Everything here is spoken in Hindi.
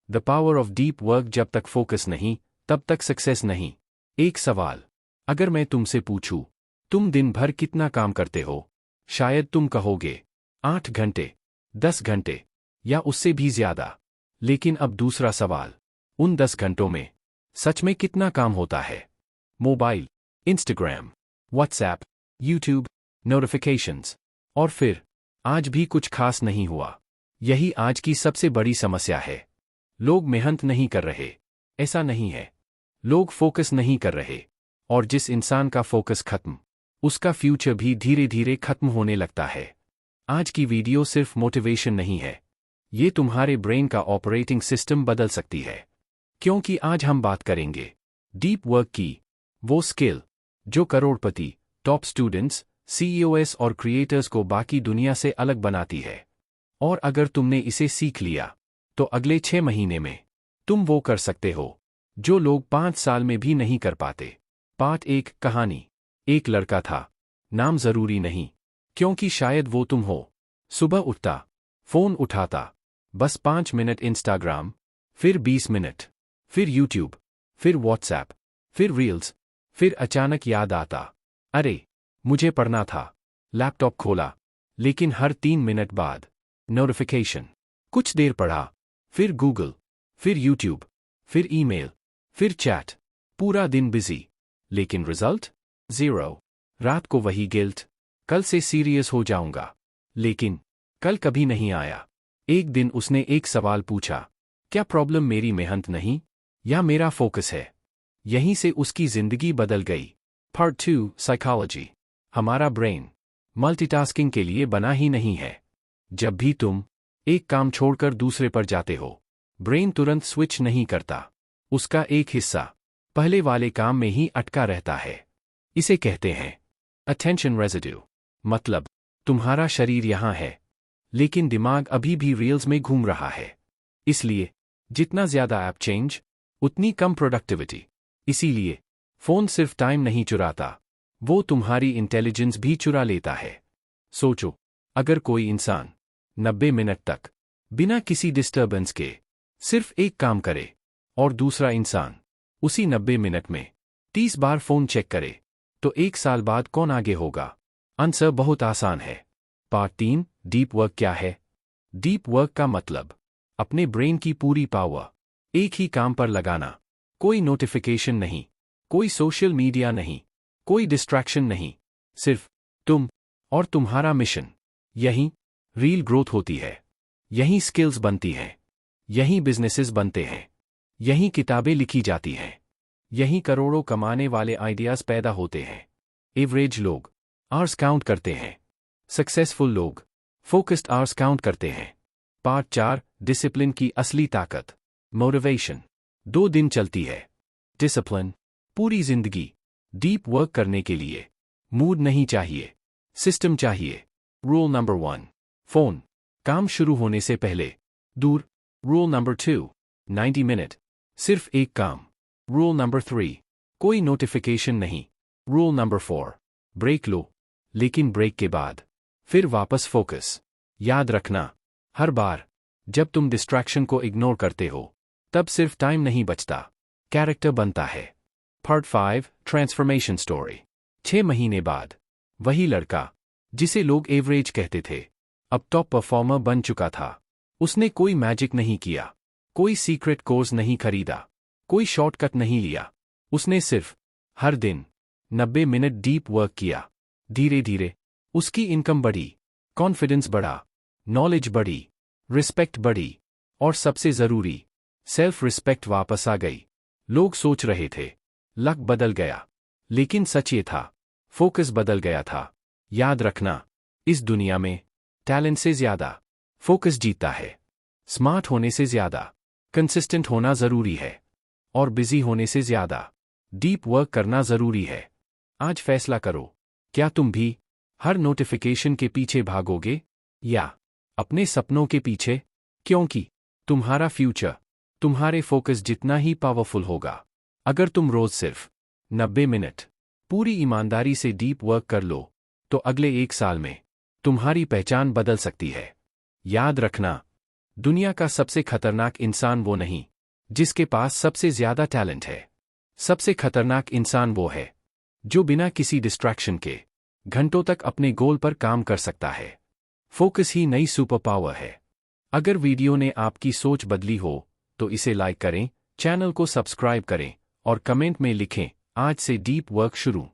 The power of deep work. जब तक फोकस नहीं, तब तक सक्सेस नहीं। एक सवाल, अगर मैं तुमसे पूछूं, तुम दिन भर कितना काम करते हो? शायद तुम कहोगे 8 घंटे, 10 घंटे या उससे भी ज्यादा। लेकिन अब दूसरा सवाल, उन 10 घंटों में सच में कितना काम होता है? Mobile, Instagram, WhatsApp, YouTube, notifications, और फिर आज भी कुछ खास नहीं हुआ। यही आज की सबसे बड़ी समस्या है। लोग मेहनत नहीं कर रहे, ऐसा नहीं है। लोग फोकस नहीं कर रहे, और जिस इंसान का फोकस खत्म, उसका फ्यूचर भी धीरे धीरे खत्म होने लगता है। आज की वीडियो सिर्फ मोटिवेशन नहीं है, ये तुम्हारे ब्रेन का ऑपरेटिंग सिस्टम बदल सकती है। क्योंकि आज हम बात करेंगे डीप वर्क की, वो स्किल जो करोड़पति, टॉप स्टूडेंट्स, सीईओएस और क्रिएटर्स को बाकी दुनिया से अलग बनाती है। और अगर तुमने इसे सीख लिया, तो अगले 6 महीने में तुम वो कर सकते हो जो लोग 5 साल में भी नहीं कर पाते। पार्ट 1, कहानी। एक लड़का था, नाम जरूरी नहीं, क्योंकि शायद वो तुम हो। सुबह उठता, फोन उठाता, बस 5 मिनट इंस्टाग्राम, फिर 20 मिनट, फिर यूट्यूब, फिर व्हाट्सएप, फिर रील्स, फिर अचानक याद आता, अरे मुझे पढ़ना था। लैपटॉप खोला, लेकिन हर 3 मिनट बाद नोटिफिकेशन। कुछ देर पढ़ा, फिर गूगल, फिर यूट्यूब, फिर ईमेल, फिर चैट। पूरा दिन बिजी, लेकिन रिजल्ट 0। रात को वही गिल्ट, कल से सीरियस हो जाऊंगा। लेकिन कल कभी नहीं आया। एक दिन उसने एक सवाल पूछा, क्या प्रॉब्लम मेरी मेहनत नहीं, या मेरा फोकस है? यहीं से उसकी जिंदगी बदल गई। Part 2, psychology. हमारा ब्रेन मल्टीटास्किंग के लिए बना ही नहीं है। जब भी तुम एक काम छोड़कर दूसरे पर जाते हो, ब्रेन तुरंत स्विच नहीं करता। उसका एक हिस्सा पहले वाले काम में ही अटका रहता है। इसे कहते हैं अटेंशन रेजिड्यू। मतलब तुम्हारा शरीर यहां है, लेकिन दिमाग अभी भी रील्स में घूम रहा है। इसलिए जितना ज्यादा ऐप चेंज, उतनी कम प्रोडक्टिविटी। इसीलिए फोन सिर्फ टाइम नहीं चुराता, वो तुम्हारी इंटेलिजेंस भी चुरा लेता है। सोचो, अगर कोई इंसान 90 मिनट तक बिना किसी डिस्टर्बेंस के सिर्फ एक काम करे, और दूसरा इंसान उसी 90 मिनट में 30 बार फोन चेक करे, तो 1 साल बाद कौन आगे होगा? आंसर बहुत आसान है। पार्ट 3, डीप वर्क क्या है? डीप वर्क का मतलब अपने ब्रेन की पूरी पावर एक ही काम पर लगाना। कोई नोटिफिकेशन नहीं, कोई सोशल मीडिया नहीं, कोई डिस्ट्रैक्शन नहीं, सिर्फ तुम और तुम्हारा मिशन। यहीं रील ग्रोथ होती है, यहीं स्किल्स बनती हैं, यहीं बिजनेसेस बनते हैं, यहीं किताबें लिखी जाती हैं, यहीं करोड़ों कमाने वाले आइडियाज पैदा होते हैं। एवरेज लोग आवर्स काउंट करते हैं, सक्सेसफुल लोग फोकस्ड आवर्स काउंट करते हैं। पार्ट 4, डिसिप्लिन की असली ताकत। मोटिवेशन 2 दिन चलती है, डिसिप्लिन पूरी जिंदगी। डीप वर्क करने के लिए मूड नहीं चाहिए, सिस्टम चाहिए। रूल नंबर 1, फोन काम शुरू होने से पहले दूर। रूल नंबर 2, 90 मिनट सिर्फ एक काम। रूल नंबर 3, कोई नोटिफिकेशन नहीं। रूल नंबर 4, ब्रेक लो, लेकिन ब्रेक के बाद फिर वापस फोकस। याद रखना, हर बार जब तुम डिस्ट्रैक्शन को इग्नोर करते हो, तब सिर्फ टाइम नहीं बचता, कैरेक्टर बनता है। Part 5, transformation story. 6 महीने बाद वही लड़का जिसे लोग एवरेज कहते थे, अब टॉप परफॉर्मर बन चुका था। उसने कोई मैजिक नहीं किया, कोई सीक्रेट कोर्स नहीं खरीदा, कोई शॉर्टकट नहीं लिया। उसने सिर्फ हर दिन 90 मिनट डीप वर्क किया। धीरे धीरे उसकी इनकम बढ़ी, कॉन्फिडेंस बढ़ा, नॉलेज बढ़ी, रिस्पेक्ट बढ़ी, और सबसे जरूरी सेल्फ रिस्पेक्ट वापस आ गई। लोग सोच रहे थे लक बदल गया, लेकिन सच ये था, फोकस बदल गया था। याद रखना, इस दुनिया में टैलेंट से ज्यादा फोकस जीतता है। स्मार्ट होने से ज्यादा कंसिस्टेंट होना जरूरी है, और बिजी होने से ज्यादा डीप वर्क करना जरूरी है। आज फैसला करो, क्या तुम भी हर नोटिफिकेशन के पीछे भागोगे, या अपने सपनों के पीछे? क्योंकि तुम्हारा फ्यूचर तुम्हारे फोकस जितना ही पावरफुल होगा। अगर तुम रोज सिर्फ 90 मिनट पूरी ईमानदारी से डीप वर्क कर लो, तो अगले 1 साल में तुम्हारी पहचान बदल सकती है। याद रखना, दुनिया का सबसे खतरनाक इंसान वो नहीं जिसके पास सबसे ज्यादा टैलेंट है। सबसे खतरनाक इंसान वो है जो बिना किसी डिस्ट्रैक्शन के घंटों तक अपने गोल पर काम कर सकता है। फोकस ही नई सुपर पावर है। अगर वीडियो ने आपकी सोच बदली हो तो इसे लाइक करें, चैनल को सब्सक्राइब करें और कमेंट में लिखें, आज से डीप वर्क शुरू।